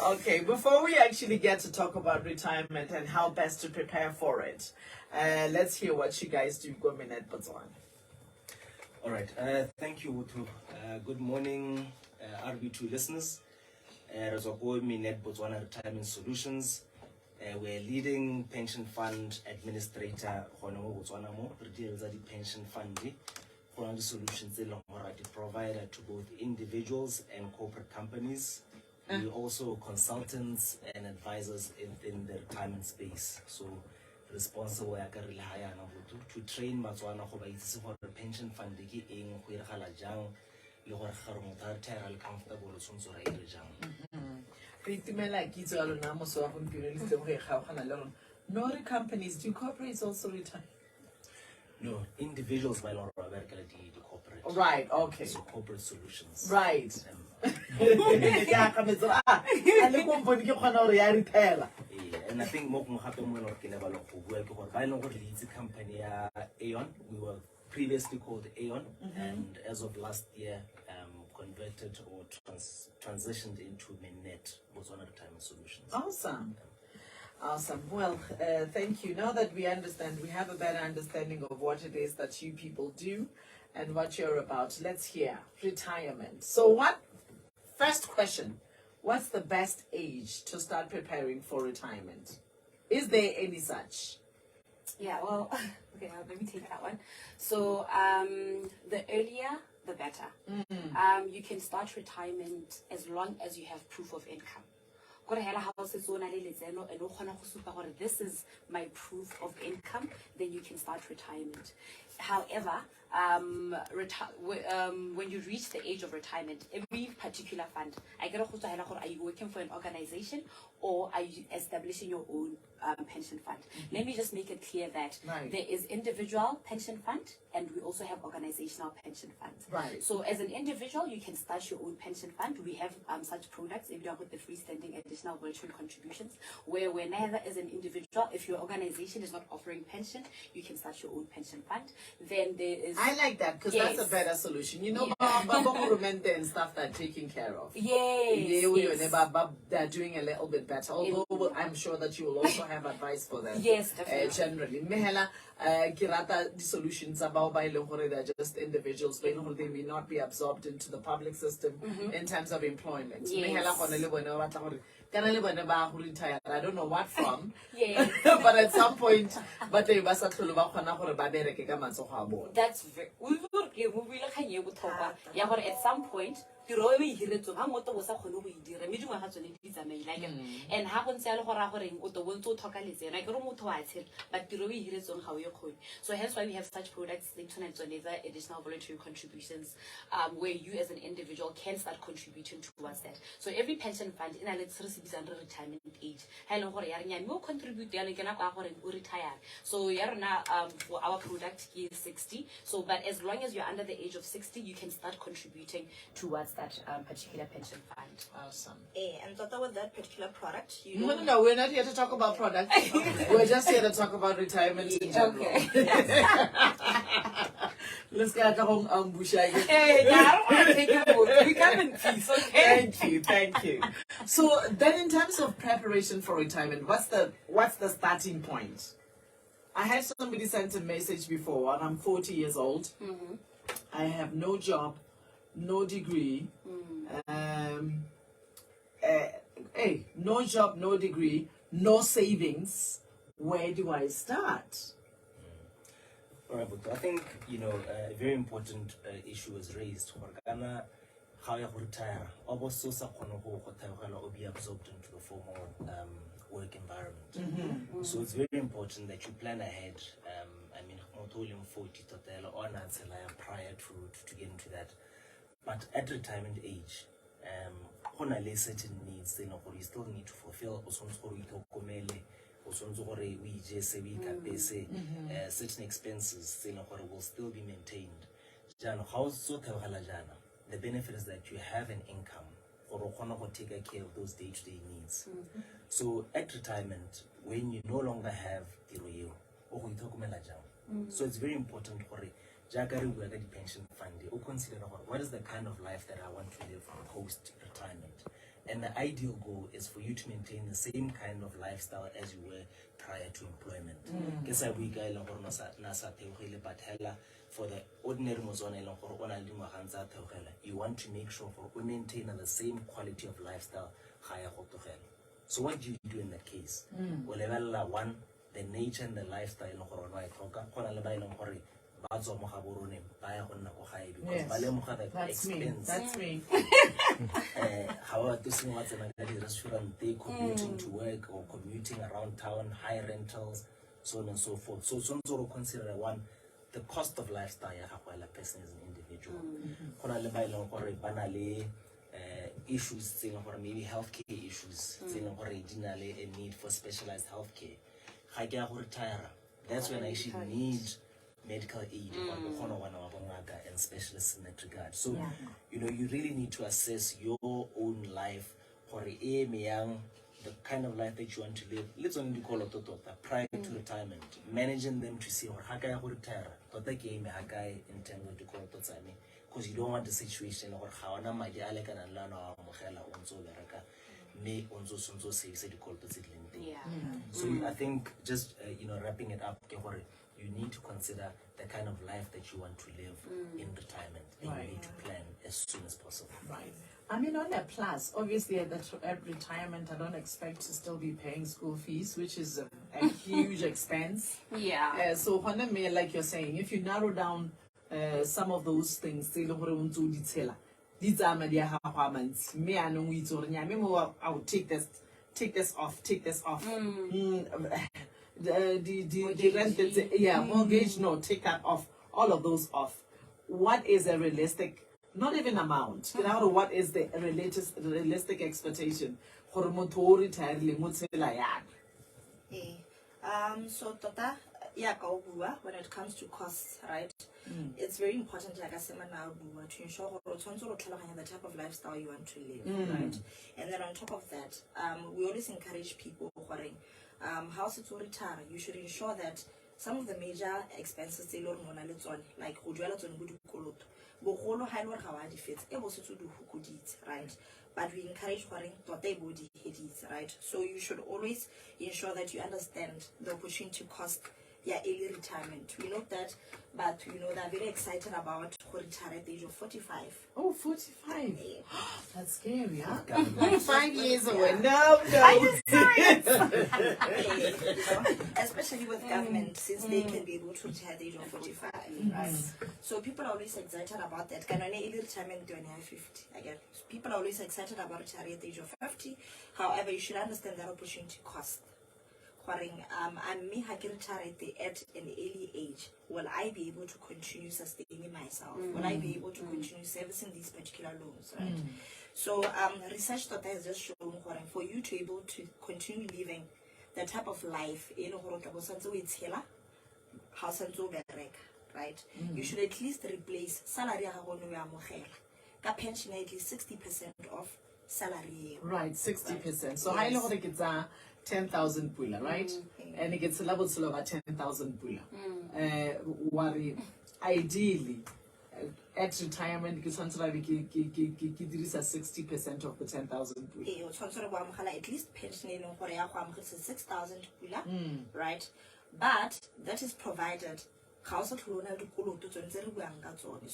Okay, before we actually get to talk about retirement and how best to prepare for it, let's hear what you guys do. Go Minet Botswana. All right. Thank you, Utu. Good morning, RB2 listeners. Minet Botswana Retirement Solutions. We're a leading pension fund administrator. Botswana deals with the pension fund. The solutions they provider to both individuals and corporate companies. We're also consultants and advisors in the retirement space. So responsible to train Botswana for the pension fund comfortable no companies, do corporates also retire? No, individuals by law are the corporate. Right, okay. So corporate solutions. Right. And I think more by law leads the company Aon. We were previously called Aon, and as of last year, converted or transitioned into Minet Botswana Retirement Solutions. Awesome. Awesome. Well, thank you. Now that we understand, we have a better understanding of what it is that you people do and what you're about. Let's hear retirement. So first question, what's the best age to start preparing for retirement? Is there any such? Yeah, well, okay, let me take that one. So the earlier, the better. You can start retirement as long as you have proof of income. This is my proof of income, then you can start retirement. However, when you reach the age of retirement, every particular fund, are you working for an organization or are you establishing your own pension fund? Let me just make it clear that there is individual pension fund and we also have organizational pension funds. Right. So as an individual, you can start your own pension fund. We have such products, if you with the freestanding additional voluntary contributions, where whenever as an individual, if your organization is not offering pension, you can start your own pension fund. Then there is... I like that because that's a better solution. You know, and stuff that taken care of. Yes. They're doing a little bit better. Although I'm sure that you will also have advice for them. Yes, definitely. Generally. Mehela, kirata the solutions about by they're just individuals, but they may not be absorbed into the public system in terms of employment. Yes. I don't know what from. Yes. But at some point, but they must have told that's very at some point and so hence why we have such products additional voluntary contributions where you as an individual can start contributing towards that. So every pension fund in a under retirement age contribute retire. So for our product is 60. So but as long as you're under the age of 60, you can start contributing towards that particular pension fund. Awesome. And with that particular product, you No, we're not here to talk about products. We're just here to talk about retirement in general. Let's get home again. Hey, I don't want to take a vote. We come in peace, okay? Thank you. So then in terms of preparation for retirement, what's the starting point? I had somebody sent a message before, and I'm 40 years old. I have no job, no degree. No job, no degree, no savings. Where do I start? All right, but I think, a very important issue was raised. How you retire, also be absorbed into the formal work environment. So it's very important that you plan ahead. Not only 40 prior to get into that. But at retirement age, certain needs, you still need to fulfill. Certain expenses will still be maintained. The benefit is that you have an income or take care of those day-to-day needs. So at retirement, when you no longer have the so it's very important for the pension fund or consider what is the kind of life that I want to live post-retirement. And the ideal goal is for you to maintain the same kind of lifestyle as you were prior to employment. But for the ordinary Motswana, you want to make sure we maintain the same quality of lifestyle. So what do you do in that case? One, the nature and the lifestyle That's me. That's me. However, this is what's in a restaurant, they commuting to work or commuting around town, high rentals, so on and so forth. So some sort of consider one, the cost of lifestyle while a person is an individual. Issues, maybe healthcare issues, a need for specialized healthcare. That's when I should need medical aid and specialists in that regard. So, you really need to assess your own life for the kind of life that you want to live. Let's only call it prior to retirement, managing them to see how can I retire, in terms of the call because you don't want the situation or how so I think just wrapping it up, you need to consider the kind of life that you want to live in retirement, and you need to plan as soon as possible. Right. I mean, on a plus, obviously at retirement, I don't expect to still be paying school fees, which is a huge expense. Yeah. So, like you're saying, if you narrow down some of those things, these are my apartments. Me, I know we told I will take this off. The rent, mortgage, no, take that off. All of those off. What is a realistic, not even amount, what is the realistic expectation for a retire? So Tota, when it comes to costs, right? It's very important, like I said now, to ensure the type of lifestyle you want to live, right? And then on top of that, we always encourage people house to retire. You should ensure that some of the major expenses they learn on like right? But we encourage right? So you should always ensure that you understand the opportunity cost early retirement. We know that, but they're very excited about retire at the age of 45. Oh, 45. That's scary, huh? Like 5 years away. No. Especially with government, since they can be able to retire at the age of 45, right? So people are always excited about that. Can only early retirement do 50 again. People are always excited about retiring at the age of 50. However, you should understand that opportunity cost. And me retire at an early age, will I be able to continue sustaining myself? Will I be able to continue servicing these particular loans, right? So research that has just shown for you to be able to continue living the type of life right? You should at least replace salary pension at least 60% of salary. Right, 60%. So I know that it's 10,000 pula, right? And it gets a level of 10,000 pula. Worry, ideally, at retirement, you can give 60% of the 10,000 pula. At least pension 6,000 pula, right? But that is provided. So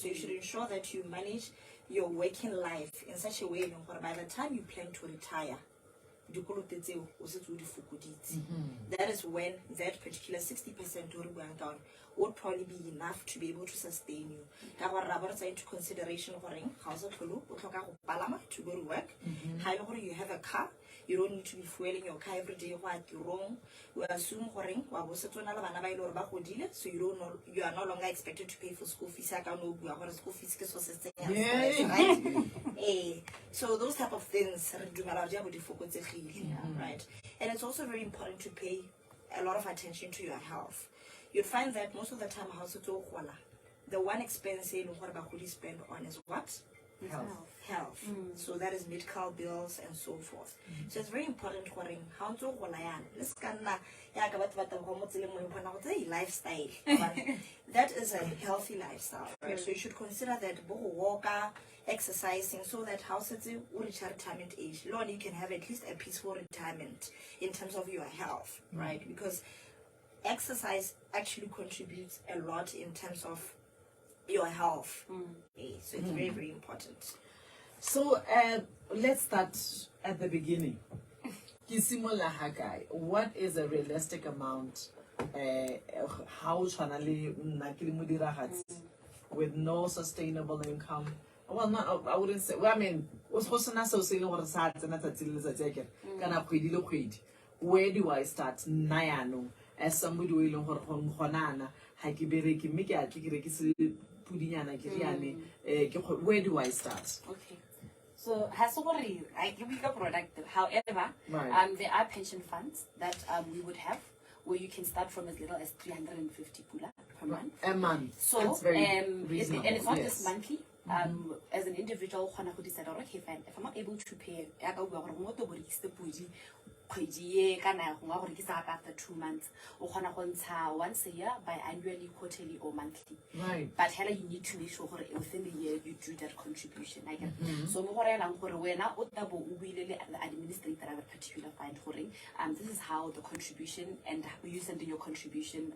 you should ensure that you manage your working life in such a way that by the time you plan to retire, that is when that particular 60% would probably be enough to be able to sustain you. Into consideration to go to work. You have a car, you don't need to be fueling your car every day. What you wrong? We assume so you are no longer expected to pay for school fees. So those type of things, right? And it's also very important to pay a lot of attention to your health. You'd find that most of the time, the one expense you spend on is what? health. So that is medical bills and so forth. So it's very important for how to lifestyle. That is a healthy lifestyle, right? So you should consider that walker, exercising, so that house at retirement age, Lord, you can have at least a peaceful retirement in terms of your health, right? Because exercise actually contributes a lot in terms of your health. So it's very, very important. So let's start at the beginning. Kisimola Hakai, what is a realistic amount? How channeli with no sustainable income? Well, not I wouldn't say. Well, I mean, where do I start? Nayano as somebody will where do I start? Okay. So I give you a product. However, there are pension funds that we would have where you can start from as little as 350 pula per month. A month. So that's very reasonable. And it's not just monthly. As an individual, decide, okay, fine. If I'm not able to pay, after 2 months, once a year, biannually, quarterly, or monthly. Right. But you need to make sure within the year you do that contribution. So when the administrator of a particular fund, this is how the contribution and you send in your contributions.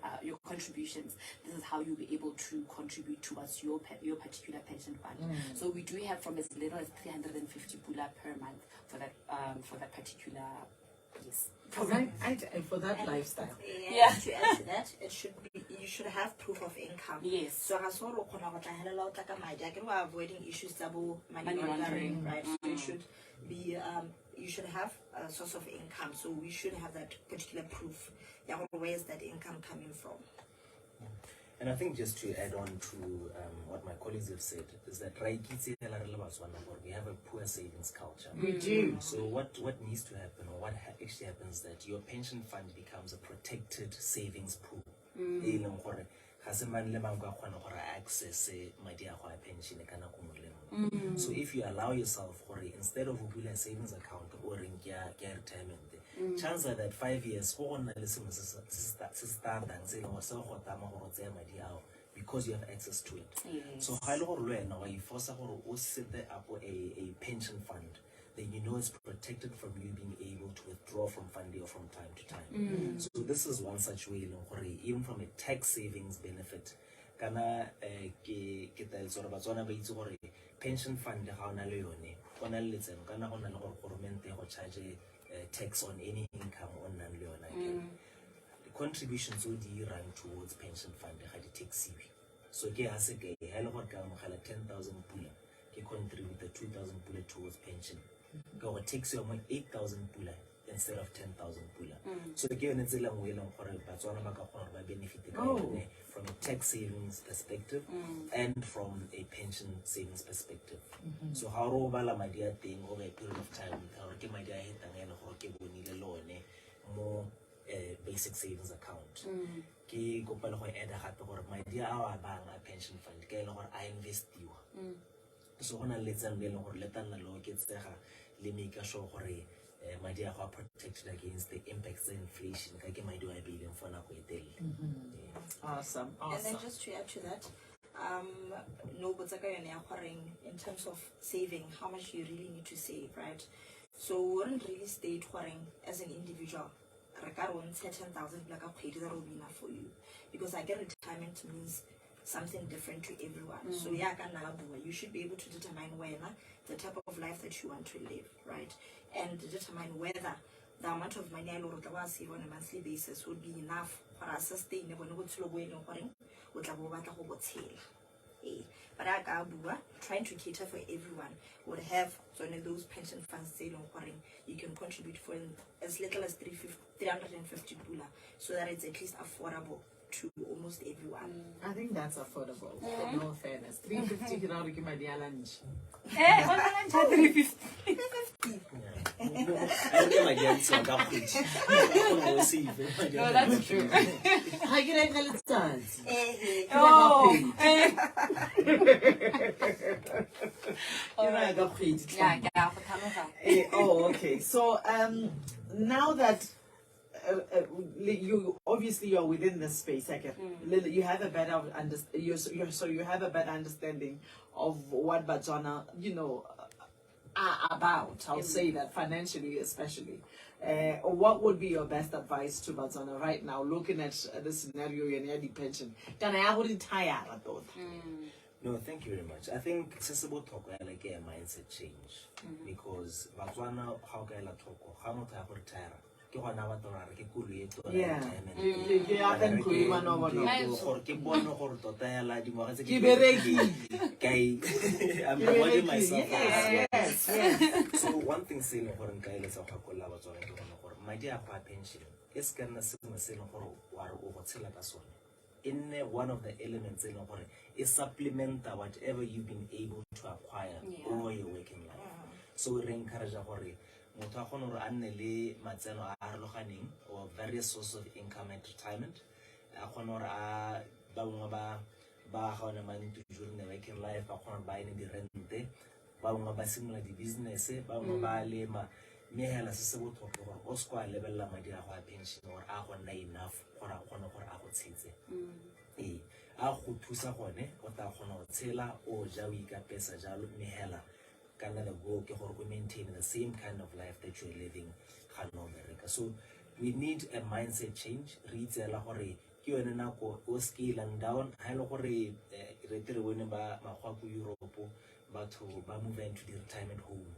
This is how you'll be able to contribute towards your particular pension fund. So we do have from as little as 350 pula per month for that particular. Yes. For that lifestyle. Yeah. To add to that, you should have proof of income. Yes. So avoiding issues double money laundering, right? So it should be you should have a source of income. So we should have that particular proof. Where is that income coming from? And I think just to add on to what my colleagues have said is that we have a poor savings culture. We do. So what needs to happen, or what actually happens, is that your pension fund becomes a protected savings pool. So if you allow yourself, instead of a savings account or retirement, chances are that 5 years because you have access to it. So how you force set up a pension fund, then you know it's protected from you being able to withdraw from funding from time to time. So this is one such way, even from a tax savings benefit. Pension fund charge tax on any income on the contributions would run towards pension fund tax. So I say 10,000 pula, contribute the 2,000 pula towards pension. Go takes you 8,000 pula instead of 10,000 pula. So again, it's a long way benefit from a tax savings perspective and from a pension savings perspective. So how my dear thing over a period of time, my dear more basic savings account. My dear our pension fund, I invest you. So when I let them let me show my dear are protected against the impacts of inflation. Awesome. And then just to add to that, in terms of saving, how much you really need to save, right? So we wouldn't really state as an individual, 10,000 that will be enough for you, because I get retirement means something different to everyone. So you should be able to determine the type of life that you want to live, right? And determine whether the amount of money I will save on a monthly basis would be enough for us to sustain but trying to cater for everyone would have those pension funds you can contribute for as little as 350 pula, so that it's at least affordable to almost everyone. I think that's affordable. For no fairness, 350 can already give my dear lunch. 350. madi a ntshiwa ka kgwedi. Gore o save madi a No, that's true. Ha ke reka letsatsi. Oh, Ke reka kgwedi. yeah, yeah, for Tanuka. Oh, okay. So now that you obviously you're within this space, I get you have a better you have a better understanding of what Botswana, are about. I'll say that financially, especially. What would be your best advice to Botswana right now, looking at the scenario you're near the pension? Can I retire? No, thank you very much. I think accessible talk like a mindset change because Botswana how can I talk how much I retire. Yeah. I'm avoiding myself. Yes. So one thing saying my dear pension is in one of the elements is supplement whatever you've been able to acquire over your working life. So we encourage or various sources of income at retirement. During the working life, buying the rent, similar business, Oscar level la madi a pension or enough or a go thusa gone o ta gona go tshela o ja o ikapesa jalo mehela kana the goal ke gore maintain the same kind of life that you're living ga no America. So we need a mindset change. Re tsela gore ke yone nako o scaling down ha ile gore re tere bone ba magwa go Europe batho ba move into the retirement home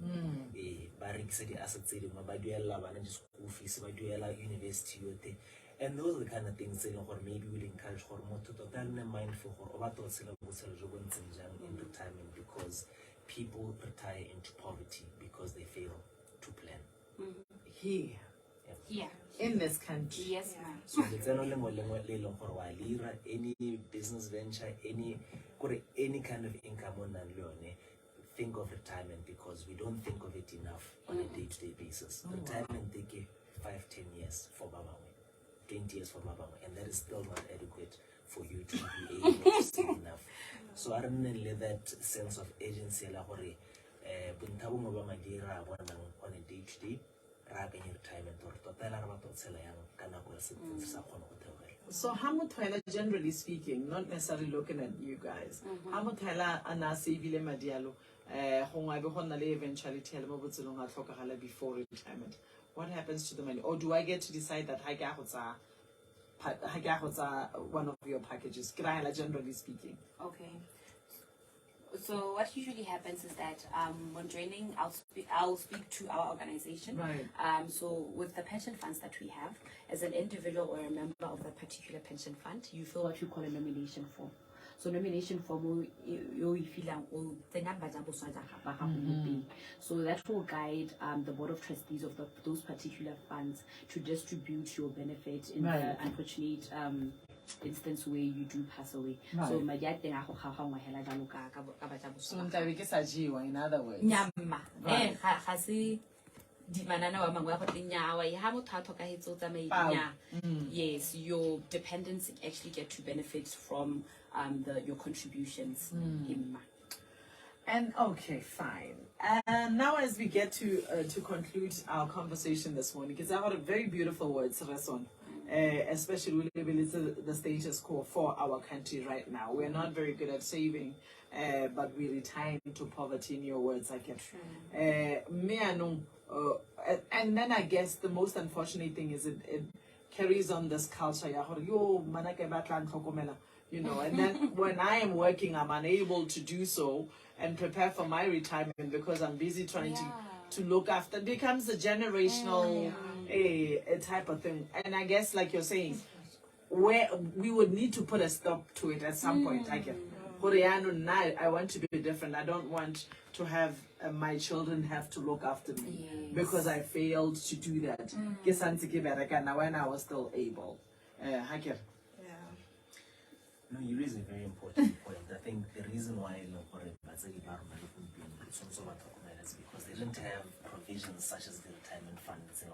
ba rekisa di assets tse dingwe ba duela bana di school fees ba duela university yote. And those are the kind of things that maybe will encourage for more to be mindful about in retirement because people retire into poverty because they fail to plan. Here. Yeah. In this country. Yes, ma'am. So any business venture, any kind of income on think of retirement because we don't think of it enough on a day-to-day basis. Retirement take 5-10 years for Baba. 20 years for Mabama, and that is still not adequate for you to be able to save enough. So I don't know that sense of agency on a day-to-day retirement or so Hamutela, generally speaking, not necessarily looking at you guys, Hamutela anasi vile madialo eventually tell before retirement. What happens to the money? Or do I get to decide that one of your packages? Generally speaking. Okay. So what usually happens is that when joining, I'll speak to our organization. Right. So with the pension funds that we have, as an individual or a member of that particular pension fund, you fill what you call a nomination form. So nomination form, you feel the number. So that will guide the board of trustees of those particular funds to distribute your benefit in the unfortunate instance where you do pass away. Right. So my dad then so in other words. Right. Yes, your dependents actually get to benefit from your contributions. And okay, fine. And now as we get to conclude our conversation this morning, because I heard a very beautiful words, Rason, especially with the status quo for our country right now. We're not very good at saving, but we retire into poverty in your words, I get. And then I guess the most unfortunate thing is it carries on this culture, and then when I am working, I'm unable to do so and prepare for my retirement because I'm busy trying to look after. It becomes a generational a type of thing. And I guess, like you're saying, where we would need to put a stop to it at some point. I want to be different. I don't want to have my children have to look after me because I failed to do that. When I was still able. No, you raise a very important point. I think the reason why is because they didn't have provisions such as the retirement fund, so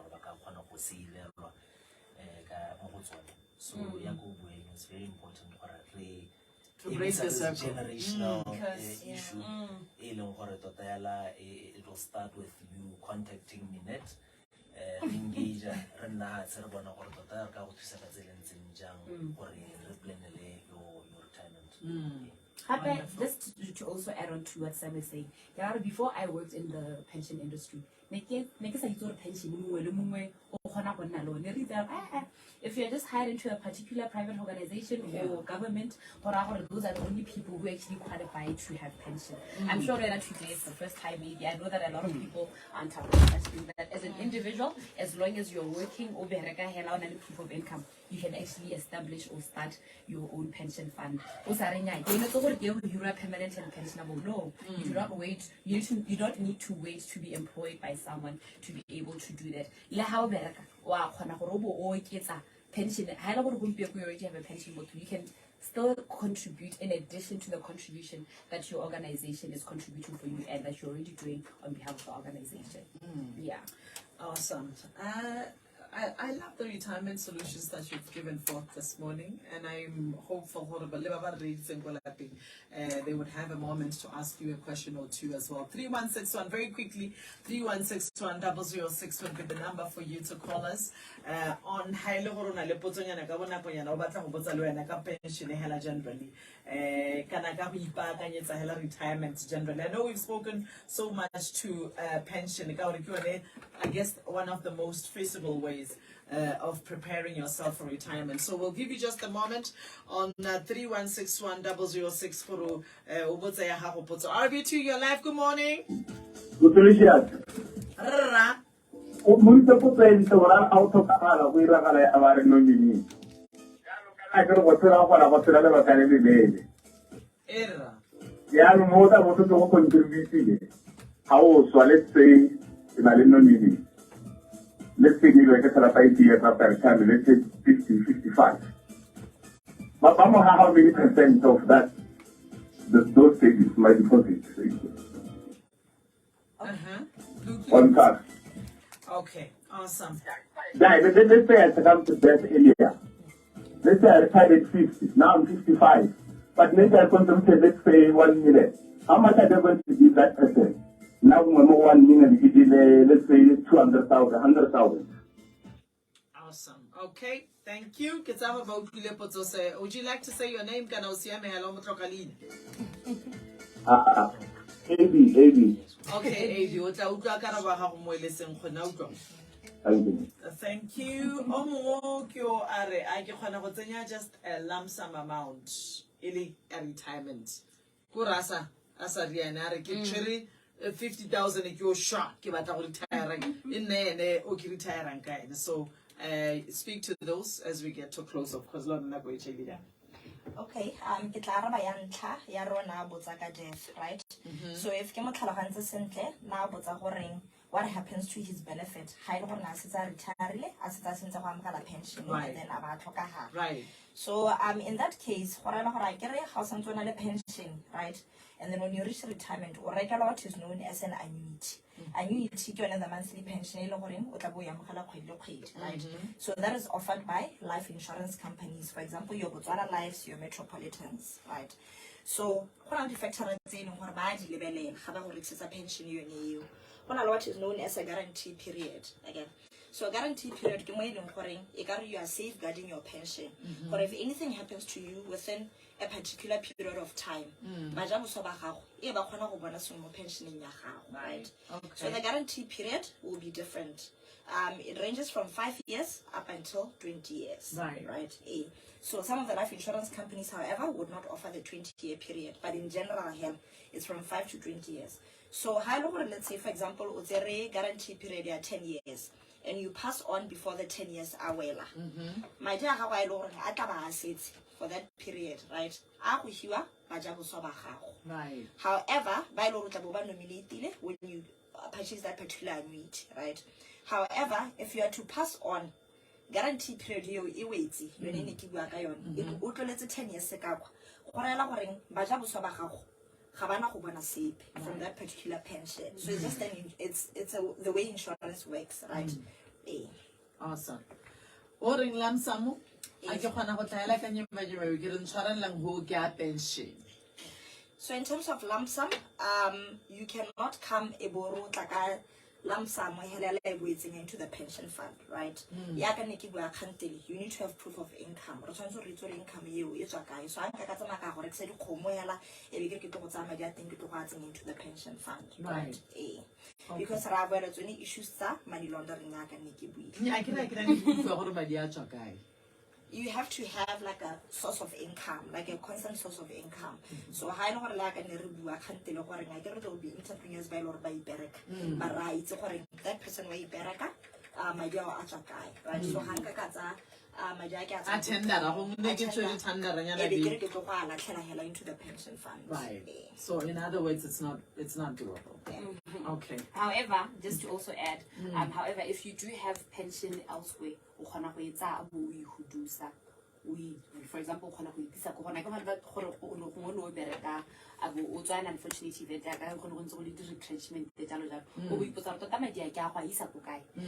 it's very important for to break the circle. generational issue. It will start with you contacting Minet, engage Just to also add on to what Sam is saying, before I worked in the pension industry, if you're just hired into a particular private organization or government, those are the only people who actually qualify to have pension. I'm sure that today is the first time maybe. I know that a lot of people aren't aware that as an individual, as long as you're working or proof of income, you can actually establish or start your own pension fund. You're a permanent and pensionable. No, you do not wait. You don't need to wait to be employed by someone to be able to do that. Pension, you already have a pension, but you can still contribute in addition to the contribution that your organization is contributing for you and that you're already doing on behalf of the organization. Yeah. Awesome. I love the retirement solutions that you've given forth this morning, and I'm hopeful they would have a moment to ask you a question or two as well. 3161, very quickly, 3161 006 would be the number for you to call us on retirement generally. I know we've spoken so much to pension. I guess one of the most feasible ways of preparing yourself for retirement. So we'll give you just a moment on 3161 006 for RB2, you're live. Good morning. Good morning. Let's say you like 5 years after retirement, let's say 50, 55. But how many percent of that, those stages, my deposit? On tax. Okay, awesome. Yeah, let's say I succumbed to death earlier. Let's say I retired at 50, now I'm 55. But maybe I contributed, let's say 1 million. How much are they going to give that person? Now, 1 million, let's say 200,000, 100,000. Awesome. Okay, thank you. Would you like to say your name? AB. Okay, AB. Thank you. Just a lump sum amount. Retirement. Kurasa, asariana, 50,000 if you're shocked about retiring in there retiring. So speak to those as we get to close up because Lord not going to be there. Okay, ke tla araba ya ntlha ya rona botsa ka death, right? So if ke mo tlhalogantse sentle na botsa goreng what happens to his benefit? Ha ile gore na se tsa retire a se tsa sentse go amogela pension and then a ba tlhokaga. Right. So in that case, gore la gore a kere ga o santse o na le pension, right? And then when you reach retirement, or regular what is known as an annuity. Annuity ke yone the monthly pension ile gore o tla bo ya mogela kgwedi le kgwedi, right? So that is offered by life insurance companies, for example your Botswana Lives, your Metropolitans, right? So go na di factors tse e leng gore ba di lebelela ga ba go rekisetsa pension yone eo. Go na le what is known as a guarantee period again. So a guarantee period ke mo e leng gore e ka re you are safeguarding your pension. But if anything happens to you within a particular period of time, right? Okay. So the guarantee period will be different. It ranges from 5 years up until 20 years. Right. So some of the life insurance companies, however, would not offer the 20-year period, but in general, it's from 5 to 20 years. So let's say, for example, the guarantee period is 10 years. And you pass on before the 10 years are well. My dear, how I learned for that period, right? Right. However, by law when you purchase that particular annuity, right? However, if you are to pass on, guarantee period you wait, you need to go 10 years. Gabana go bona sepe from that particular pension. So it's just the way insurance works, right? Awesome. Oring lam samu. Ake khona go tlaela ka nyemba ke re ntshwarang lang ho ke a pension. So in terms of lump sum, you cannot come eboro tlaka lump sum into the pension fund, right? You need to have proof of income. Income so into the pension fund, right? Because there's only issues money laundering. You have to have like a source of income, like a constant source of income. So I know like I can't tell you I get to be entrepreneurs by or by Berek. But right, so that person way Bereka, my dear Achakai, right? So Hanka Kaza, my jacket attend that into the pension fund. Right. So in other words it's not doable. Okay. However, just to also add, however, if you do have pension elsewhere, for example, unfortunately,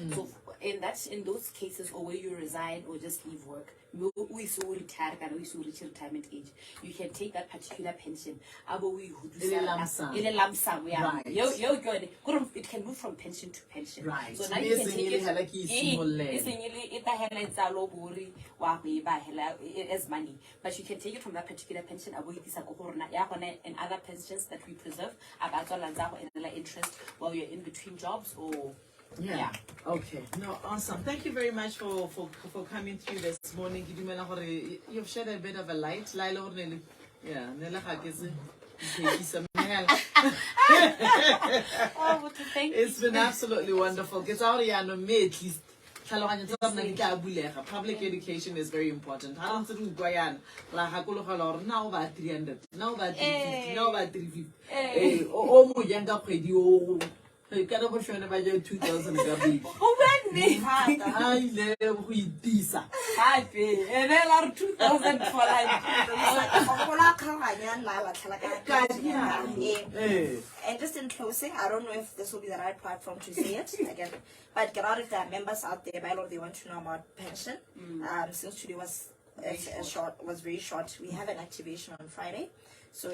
so in those cases, or where you resign or just leave work, we so retired and we so reach retirement age, you can take that particular pension. In a lump sum, yeah. Right. You're good. It can move from pension to pension. Right. So now you can take it as money, but you can take it from that particular pension. And other pensions that we preserve interest while you're in between jobs or. Yeah. Okay. No, awesome. Thank you very much for coming through this morning. You've shed a bit of a light. Yeah. It's been absolutely wonderful. Public education is very important. Now about 300, now about 350, now about 350. You cannot show about 2,000. I pay and then are 2,000 for And just in closing, I don't know if this will be the right platform to say it again, but get out if there are members out there, by law, they want to know about pension. Since today was very short, we have an activation on Friday. So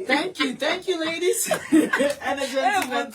Thank you, ladies and gentlemen.